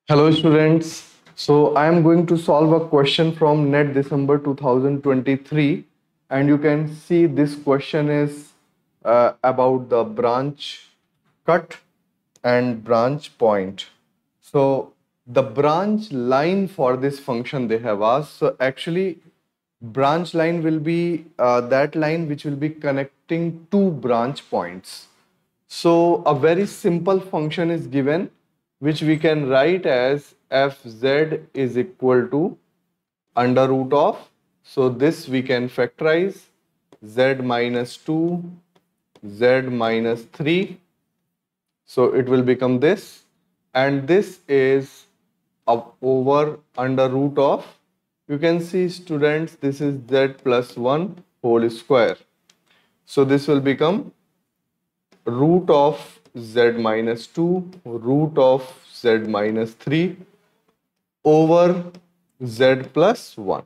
Hello students. So I am going to solve a question from NET December 2023, and you can see this question is about the branch cut and branch point. So the branch line for this function they have asked. So actually branch line will be that line which will be connecting two branch points. So a very simple function is given which we can write as fz is equal to under root of, so this we can factorize z minus 2, z minus 3, so it will become this, and this is over under root of, you can see students, this is z plus 1 whole square, so this will become root of z minus 2 root of z minus 3 over z plus 1.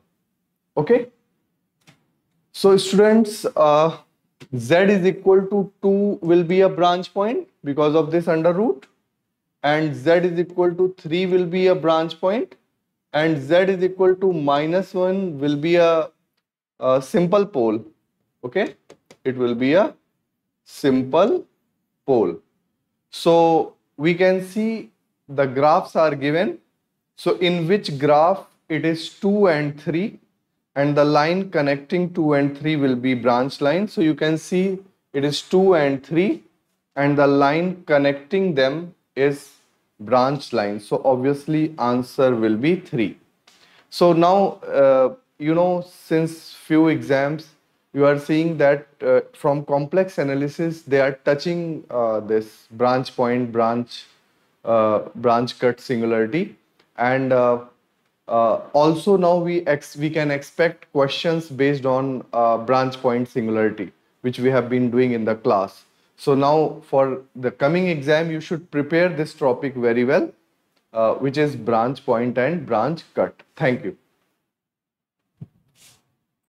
Okay. So students, z is equal to 2 will be a branch point because of this under root, and z is equal to 3 will be a branch point, and z is equal to minus 1 will be a simple pole. Okay. It will be a simple pole. So we can see the graphs are given. So in which graph it is 2 and 3, and the line connecting 2 and 3 will be branch line. So you can see it is 2 and 3, and the line connecting them is branch line. So obviously answer will be 3. So now since few exams you are seeing that from complex analysis they are touching this branch point, branch cut singularity, and also now we can expect questions based on branch point singularity, which we have been doing in the class. So now for the coming exam you should prepare this topic very well, which is branch point and branch cut. Thank you.